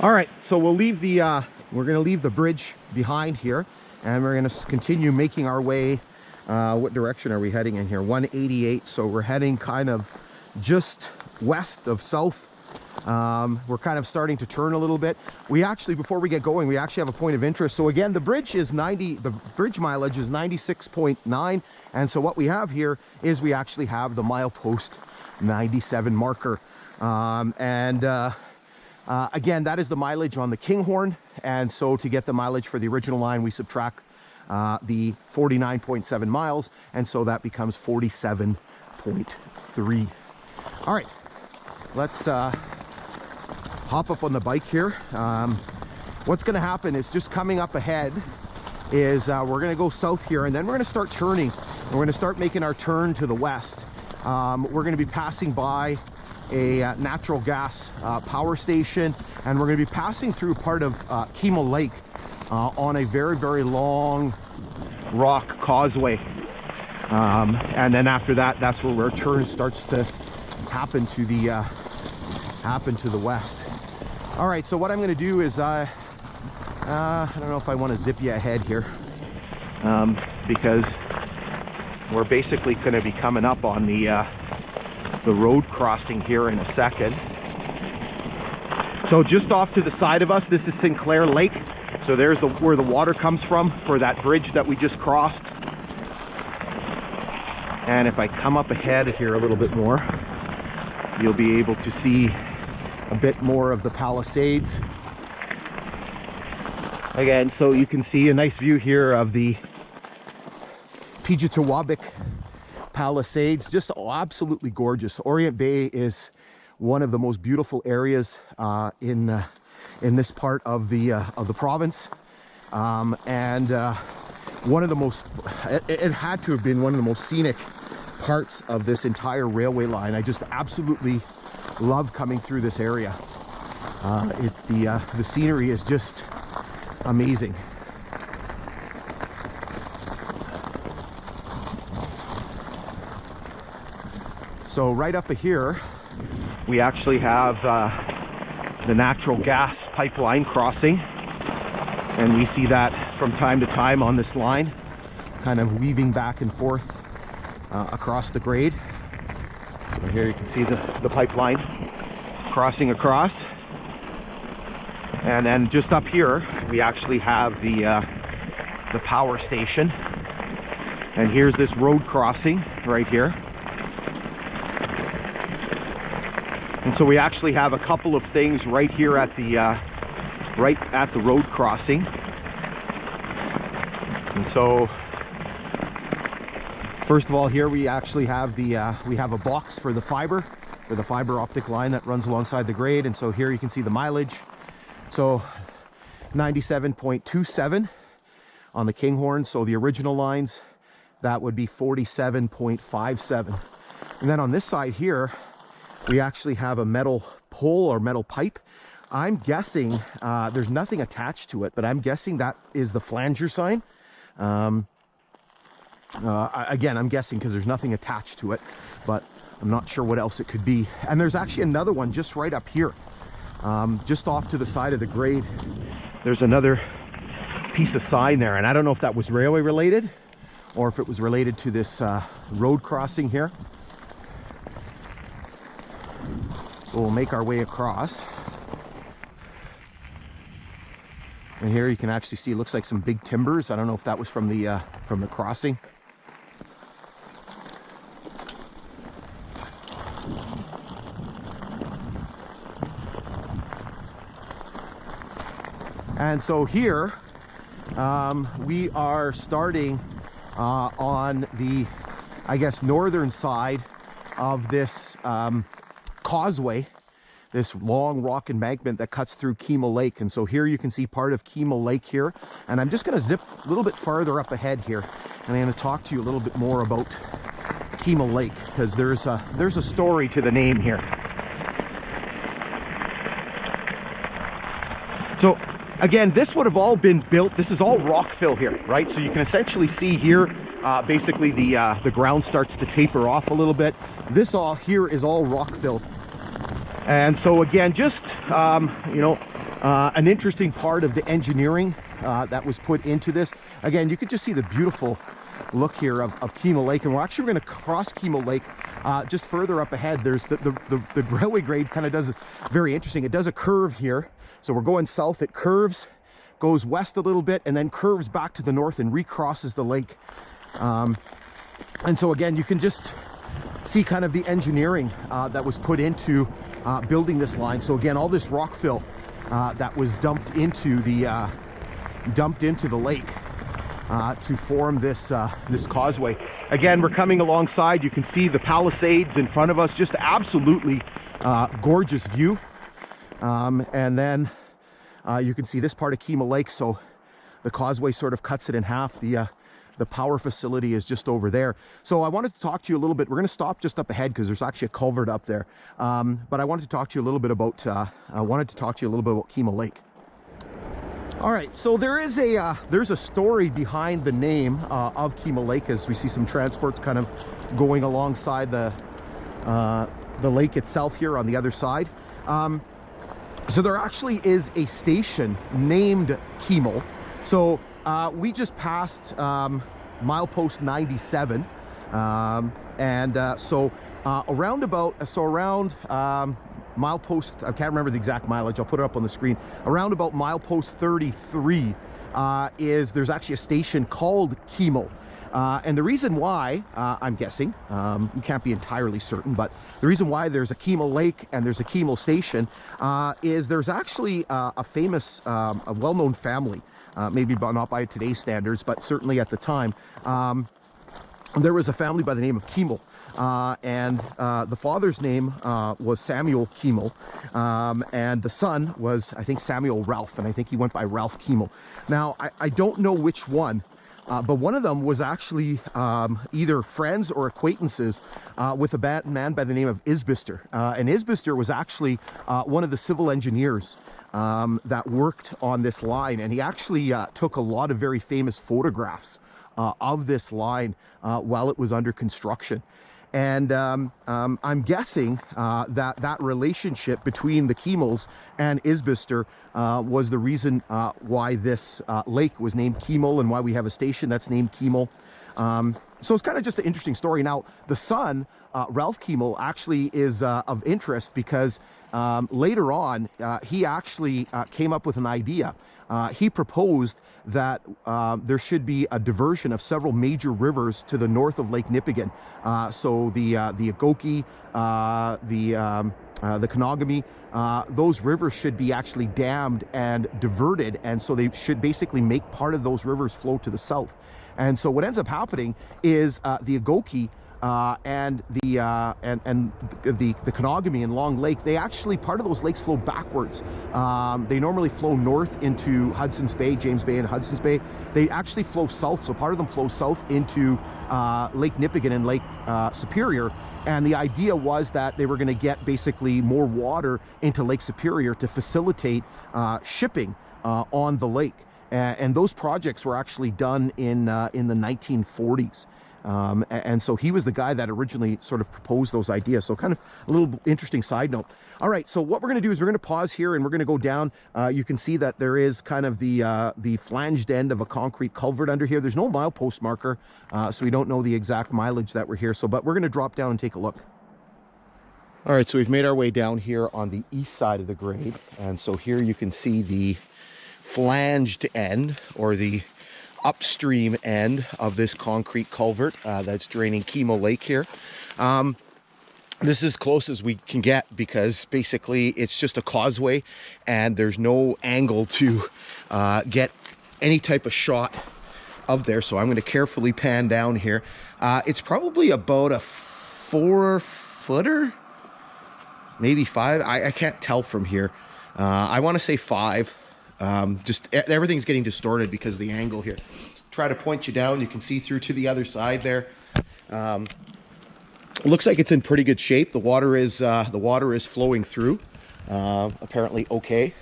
All right, so we'll leave the we're going to leave the bridge behind here, and we're going to continue making our way. What direction are we heading in here? 188. So we're heading kind of just west of south. We're kind of starting to turn a little bit. We actually, before we get going, we actually have a point of interest. So again, the bridge is the bridge mileage is 96.9, and so what we have here is we actually have the milepost 97 marker, again, that is the mileage on the Kinghorn, and so to get the mileage for the original line, we subtract the 49.7 miles, and so that becomes 47.3. All right, let's hop up on the bike here. What's going to happen is, just coming up ahead is we're going to go south here, and then we're going to start turning. We're going to start making our turn to the west. We're going to be passing by a natural gas power station, and we're going to be passing through part of Keemle Lake on a very, very long rock causeway, and then after that, that's where our turn starts to happen to the west. All right, so what I'm going to do is I don't know if I want to zip you ahead here, because we're basically going to be coming up on the road crossing here in a second. So just off to the side of us, this is Sinclair Lake. So there's where the water comes from for that bridge that we just crossed. And if I come up ahead here a little bit more, you'll be able to see a bit more of the Palisades. Again, so you can see a nice view here of the Pijitawabik Palisades, just absolutely gorgeous. Orient Bay is one of the most beautiful areas in this part of the province, and one of the most, it had to have been one of the most scenic parts of this entire railway line. I just absolutely love coming through this area. The scenery is just amazing. So right up here, we actually have the natural gas pipeline crossing, and we see that from time to time on this line, kind of weaving back and forth across the grade. So here you can see the pipeline crossing across, and then just up here we actually have the power station, and here's this road crossing right here. And so we actually have a couple of things right here at the road crossing. And so first of all, here we actually have we have a box for the fiber optic line that runs alongside the grade. And so here you can see the mileage. So 97.27 on the Kinghorn. So the original lines, that would be 47.57. And then on this side here, we actually have a metal pole or metal pipe. I'm guessing there's nothing attached to it, but I'm guessing that is the flanger sign. Again, I'm guessing because there's nothing attached to it, but I'm not sure what else it could be. And there's actually another one just right up here, just off to the side of the grade. There's another piece of sign there, and I don't know if that was railway related or if it was related to this road crossing here. So we'll make our way across, and here you can actually see, it looks like some big timbers. I don't know if that was from the crossing. And so here we are starting on the, I guess, northern side of this causeway, this long rock embankment that cuts through Keemle Lake. And so here you can see part of Keemle Lake here, and I'm just going to zip a little bit farther up ahead here, and I'm going to talk to you a little bit more about Keemle Lake, because there's a story to the name here. So again, this would have all been built, this is all rock fill here, right? So you can essentially see here, basically the ground starts to taper off a little bit. This all here is all rock fill. And so again, just you know, An interesting part of the engineering that was put into this. Again, you could just see the beautiful look here of Keemle Lake, and we're actually going to cross Keemle Lake just further up ahead. There's the railway grade kind of does very interesting. It does a curve here, so we're going south. It curves, goes west a little bit, and then curves back to the north and recrosses the lake. And so again, you can just see kind of the engineering that was put into building this line. So again, all this rock fill that was dumped into the lake to form this this causeway. Again, we're coming alongside. You can see the Palisades in front of us. Just absolutely gorgeous view. And then you can see this part of Keemle Lake. So the causeway sort of cuts it in half. The power facility is just over there. So I wanted to talk to you a little bit. We're going to stop just up ahead because there's actually a culvert up there. But I wanted to talk to you a little bit about Keemle Lake. All right, so there's a story behind the name of Keemle Lake, as we see some transports kind of going alongside the lake itself here on the other side. So there actually is a station named Keemle. So we just passed milepost 97, so around milepost, I can't remember the exact mileage, I'll put it up on the screen. Around about milepost 33 there's actually a station called Keemle. And the reason why, I'm guessing, you can't be entirely certain, but the reason why there's a Keemle Lake and there's a Keemle station is there's actually a famous, a well-known family, maybe not by today's standards, but certainly at the time. There was a family by the name of Keemle. And the father's name was Samuel Keemle, and the son was, I think, Samuel Ralph, and I think he went by Ralph Keemle. Now, I don't know which one, but one of them was actually either friends or acquaintances with a man by the name of Isbister. And Isbister was actually one of the civil engineers that worked on this line, and he actually took a lot of very famous photographs of this line while it was under construction. And I'm guessing that relationship between the Keemles and Isbister was the reason why this lake was named Keemle, and why we have a station that's named Keemle. So it's kind of just an interesting story. Now, the son, Ralph Keemle, actually is of interest because later on, he actually came up with an idea. He proposed that there should be a diversion of several major rivers to the north of Lake Nipigon. So the Agoki, the Konogami, those rivers should be actually dammed and diverted, and so they should basically make part of those rivers flow to the south. And so what ends up happening is the Agoki and the Konogami and Long Lake, they actually, part of those lakes flow backwards. They normally flow north into Hudson's Bay, James Bay and Hudson's Bay. They actually flow south, so part of them flow south into Lake Nipigon and Lake Superior. And the idea was that they were going to get basically more water into Lake Superior to facilitate shipping on the lake. And those projects were actually done in the 1940s. And so he was the guy that originally sort of proposed those ideas. So kind of a little interesting side note. All right, so what we're going to do is we're going to pause here and we're going to go down. You can see that there is kind of the flanged end of a concrete culvert under here. There's no milepost marker, so we don't know the exact mileage that we're here. So, but we're going to drop down and take a look. All right, so we've made our way down here on the east side of the grade. And so here you can see the flanged end, or the upstream end of this concrete culvert that's draining Keemle Lake here. This is as close as we can get because basically it's just a causeway and there's no angle to get any type of shot of there. So I'm going to carefully pan down here. It's probably about a 4-footer, maybe 5. I can't tell from here. I want to say 5. Just everything's getting distorted because of the angle here. Try to point you down. You can see through to the other side there. It looks like it's in pretty good shape. The water is flowing through. Apparently okay.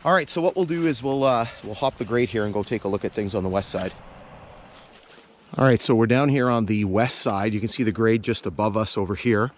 All right, so what we'll do is we'll hop the grade here and go take a look at things on the west side. All right, so we're down here on the west side. You can see the grade just above us over here.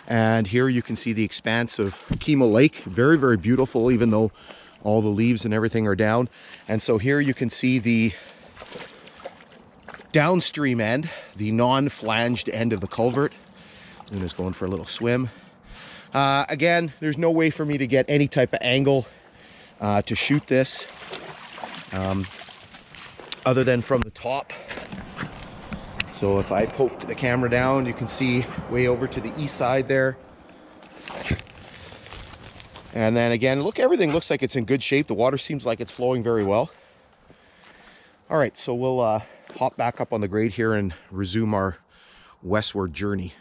And here you can see the expanse of Keemle Lake. Very, very beautiful, even though All the leaves and everything are down. And so here you can see the downstream end, the non-flanged end of the culvert. Luna's going for a little swim. Again, there's no way for me to get any type of angle to shoot this other than from the top. So if I poke the camera down, you can see way over to the east side there. And then again, look, everything looks like it's in good shape. The water seems like it's flowing very well. All right, so we'll hop back up on the grade here and resume our westward journey.